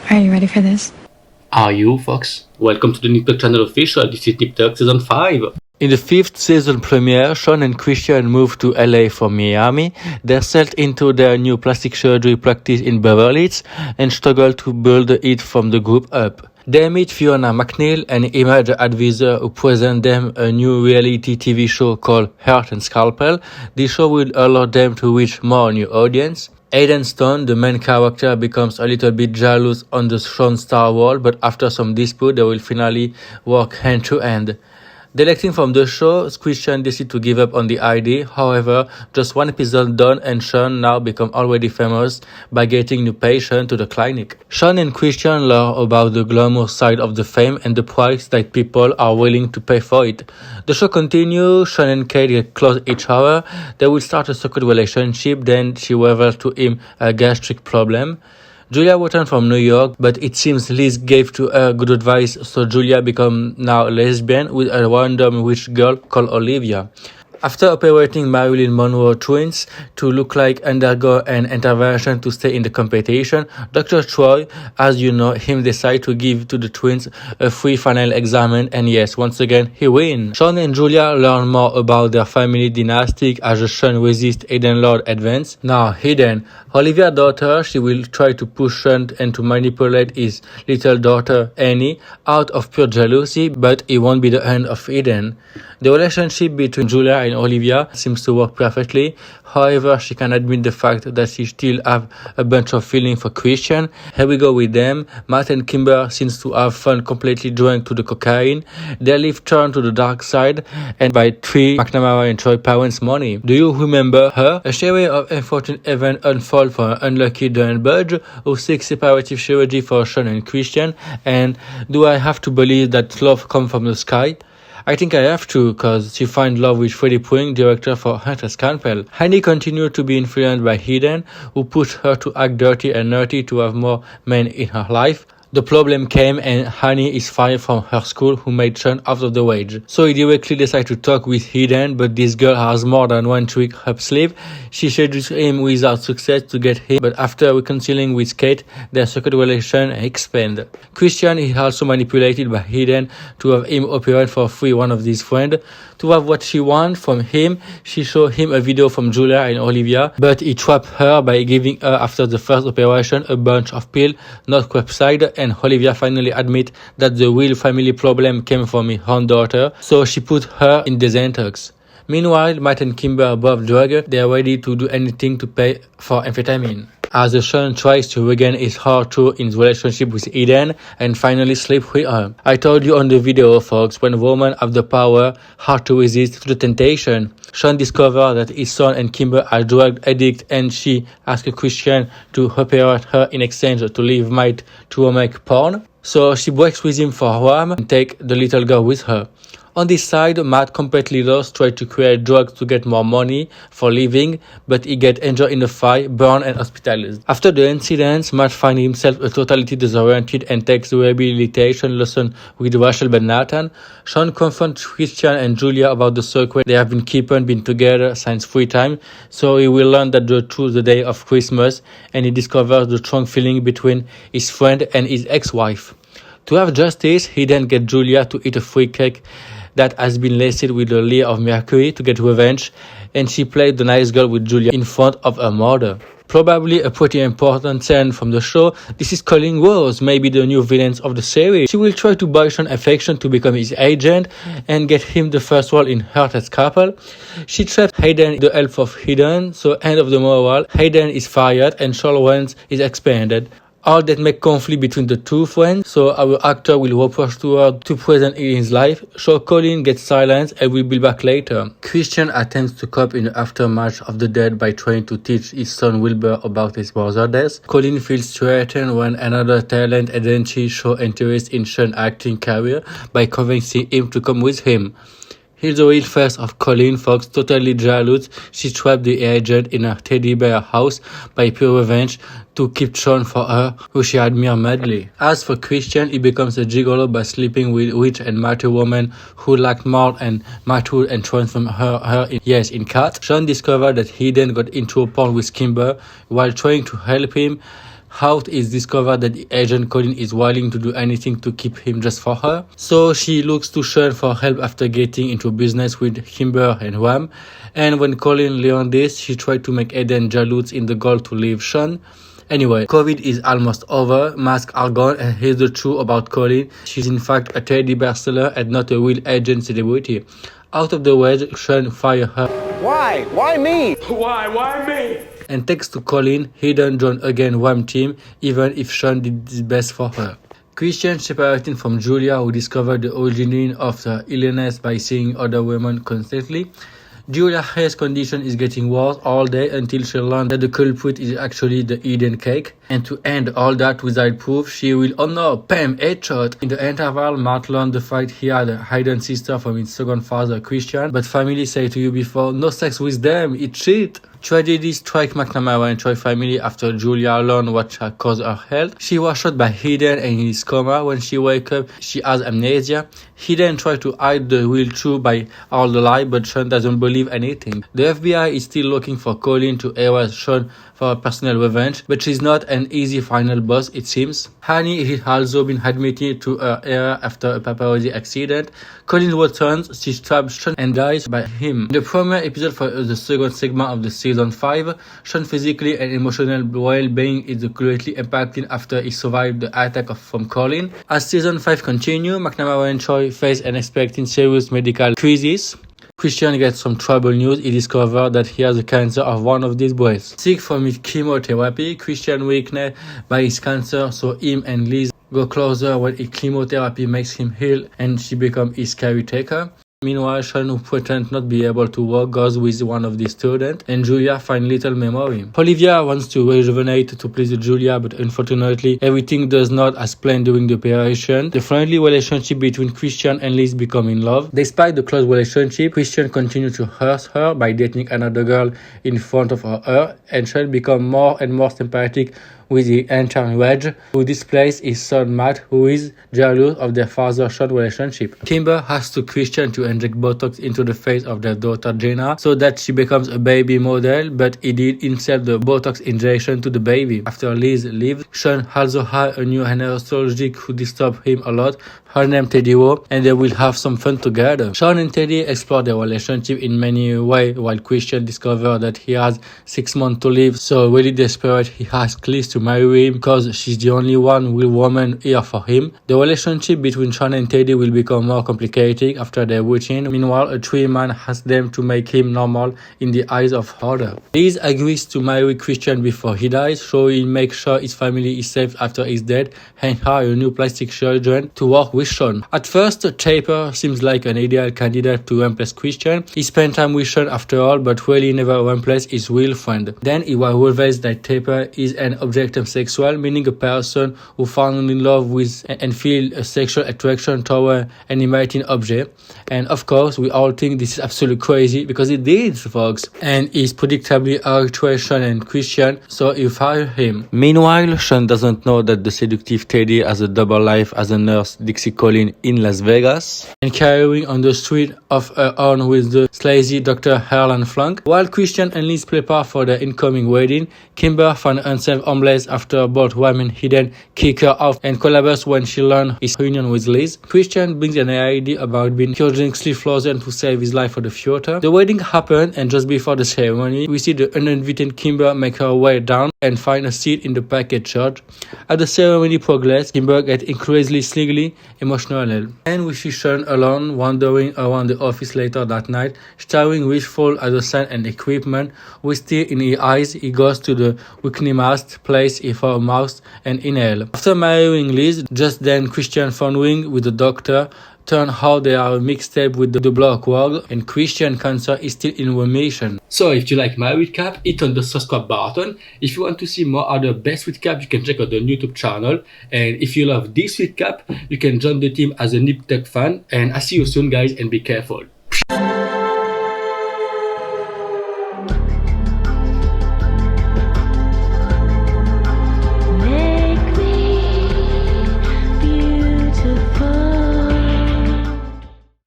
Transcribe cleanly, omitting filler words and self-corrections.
Are you ready for this? Are you, Fox? Welcome to the Nip channel official. This is Nip season 5. In the 5th season premiere, Sean and Christian moved to LA from Miami. They settled into their new plastic surgery practice in Beverly Hills and struggled to build it from the group up. They meet Fiona McNeil, an image advisor who presents them a new reality TV show called Heart and Scalpel. This show will allow them to reach more new audience. Aidan Stone, the main character, becomes a little bit jealous on the Sean star role, but after some dispute, they will finally work hand to hand. Defecting from the show, Christian decides to give up on the idea. However, just one episode done and Sean now become already famous by getting new patients to the clinic. Sean and Christian learn about the glamour side of the fame and the price that people are willing to pay for it. The show continues. Sean and Kate get close each other. They will start a secret relationship. Then she reveals to him a gastric problem. Julia returned from New York, but it seems Liz gave to her good advice, so Julia became now a lesbian with a random rich girl called Olivia. After operating Marilyn Monroe twins to look like undergo an intervention to stay in the competition, Dr. Troy, as you know him, decided to give to the twins a free final exam, and yes, once again, he wins. Sean and Julia learn more about their family dynasty as Sean resists Eden Lord advance. Now, Eden, Olivia's daughter, she will try to push Sean and to manipulate his little daughter Annie out of pure jealousy, but it won't be the end of Eden. The relationship between Julia and Olivia seems to work perfectly. However, she can admit the fact that she still have a bunch of feeling for Christian. Here we go with them. Matt and Kimber seems to have fun completely drunk to the cocaine. Their life turned to the dark side and by three McNamara and Troy parents' money. Do you remember her? A series of unfortunate events unfold for an unlucky Don Budge who seeks separative chirurgy for Sean and Christian. And do I have to believe that love comes from the sky? I think I have to, cause she finds love with Freddie Pring, director for Heart and Scalpel. Honey continued to be influenced by Eden, who pushed her to act dirty and nerdy to have more men in her life. The problem came and Honey is fired from her school who made Sean out of the wage. So he directly decided to talk with Eden, but this girl has more than one trick up her sleeve. She seduced him without success to get him, but after reconciling with Kate, their secret relation expanded. Christian is also manipulated by Eden to have him operate for free one of his friends. To have what she wants from him, she showed him a video from Julia and Olivia, but he trapped her by giving her after the first operation a bunch of pills, not website, and Olivia finally admit that the real family problem came from her own daughter, so she put her in detox. Meanwhile, Matt and Kimber are both drugged. They are ready to do anything to pay for amphetamine. As Sean tries to regain his heart through his relationship with Eden and finally sleep with her. I told you on the video, folks, when women have the power, hard to resist to the temptation. Sean discovered that his son and Kimber are drug addicts and she asked Christian to operate her in exchange to leave Matt to make porn. So she breaks with him for harm and take the little girl with her. On this side, Matt, completely lost, tried to create drugs to get more money for living, but he gets injured in a fight, burned and hospitalized. After the incident, Matt finds himself totally disoriented and takes the rehabilitation lesson with Rachel Ben Nathan. Sean confronts Christian and Julia about the secret they have been keeping together since free time, so he will learn that the truth the day of Christmas, and he discovers the strong feeling between his friend and his ex-wife. To have justice, he then gets Julia to eat a free cake that has been laced with the layer of mercury to get revenge, and she played the nice girl with Julia in front of her mother. Probably a pretty important scene from the show. This is Colleen Rose, maybe the new villain of the series. She will try to buy Sean affection to become his agent and get him the first role in Heart and Scalpel. She traps Hayden with the help of Eden, so end of the moral, Hayden is fired and Sean Wentz is expanded. All that make conflict between the two friends, so our actor will reproach to her to present in his life, so Colin gets silenced and will be back later. Christian attempts to cope in the aftermath of the death by trying to teach his son Wilbur about his brother's death. Colin feels threatened when another talent agency shows interest in Sean's acting career by convincing him to come with him. Here's the real face of Colleen Fox, totally jealous. She trapped the agent in her teddy bear house by pure revenge to keep Sean for her, who she admires madly. As for Christian, he becomes a gigolo by sleeping with rich and mature women who lack more and mature and transform her in cat. Sean discovered that he then got into a porn with Kimber while trying to help him. how it is discovered that the agent Colin is willing to do anything to keep him just for her. So she looks to Sean for help after getting into business with Kimber and Wham. And when Colin learned this, she tried to make Eden jealous in the goal to leave Sean. Anyway, COVID is almost over, masks are gone, and here's the truth about Colin. She's in fact a teddy bear seller and not a real agent celebrity. Out of the way, Sean fired her. Why? Why me? Why me? And thanks to Colin, he done join again Wham team, even if Sean did his best for her. Christian separating from Julia, who discovered the origin of the illness by seeing other women constantly. Julia's health condition is getting worse all day until she learns that the culprit is actually the Eden cake. And to end all that without proof, she will honor Pam headshot. In the interval, Matt learned the fact he had a hidden sister from his second father, Christian, but family say to you before, no sex with them, it's shit. Tragedy struck McNamara and Troy family after Julia learned what caused her health. She was shot by Eden and in his coma. When she woke up, she has amnesia. Eden tried to hide the real truth by all the lie, but Sean doesn't believe anything. The FBI is still looking for Colin to arrest Sean for personal revenge, but she's not an easy final boss, it seems. Honey has also been admitted to her error after a paparazzi accident. Colin returns, she stabs Sean and dies by him. In the premiere episode for the second segment of the season 5, Sean's physical and emotional well-being is greatly impacted after he survived the attack from Colin. As season 5 continues, McNamara and Troy face an unexpected serious medical crisis. Christian gets some trouble news. He discovers that he has a cancer of one of these breasts. Sick from his chemotherapy, Christian weakened by his cancer, so him and Liz go closer when his chemotherapy makes him heal and she becomes his caretaker. Meanwhile, Sean, who pretends not be able to walk, goes with one of the students, and Julia finds little memory. Olivia wants to rejuvenate to please Julia, but unfortunately, everything does not as planned during the operation. The friendly relationship between Christian and Liz become in love. Despite the close relationship, Christian continues to hurt her by dating another girl in front of her, and Sean becomes more and more sympathetic with the intern Wedge, who displays his son Matt, who is jealous of their father-son relationship. Kimber asks to Christian to inject Botox into the face of their daughter Jenna so that she becomes a baby model, but he did insert the Botox injection to the baby. After Liz leaves, Sean also has a new anesthesiologist who disturbs him a lot, her name Teddy Rowe, and they will have some fun together. Sean and Teddy explore their relationship in many ways, while Christian discovers that he has 6 months to live, so really desperate he asks Liz to marry him because she's the only one real woman here for him. The relationship between Sean and Teddy will become more complicated after their routine. Meanwhile, a tree-man asks them to make him normal in the eyes of others. Liz agrees to marry Christian before he dies, so he makes sure his family is safe after he's dead, and hire a new plastic surgeon to work with Sean. At first, Taper seems like an ideal candidate to replace Christian. He spent time with Sean after all, but really never replaced his real friend. Then it was revealed that Taper is an objective sexual, meaning a person who falls in love with and feel a sexual attraction toward an inanimate object. And of course, we all think this is absolutely crazy because it did, folks. And he's predictably attracted Sean and Christian, so he fired him. Meanwhile, Sean doesn't know that the seductive Teddy has a double life as a nurse, Dixie Collin, in Las Vegas, and carrying on the street of her own with the sleazy Dr. Harlan Flunk. While Christian and Liz prepare for their incoming wedding, Kimber finds herself homeless after both Wham and Eden kick her off and collapses when she learns his union with Liz. Christian brings an idea about being cryogenically frozen to save his life for the future. The wedding happened, and just before the ceremony, we see the uninvited Kimber make her way down and find a seat in the package church. As the ceremony progresses, Kimber gets increasingly slightly emotional, and we see Sean alone wandering around the office later that night, staring wistful at the sun and equipment. With tears in his eyes, he goes to the Wickney-mast place for a mouse and inhale. After marrying Liz, just then Christian following with the doctor turn how they are a mixtape with the Block World, and Christian cancer is still in remission. So if you like my recap, hit on the subscribe button. If you want to see more other best recap, you can check out the YouTube channel. And if you love this recap, you can join the team as a Nip Tech fan. And I see you soon, guys, and be careful.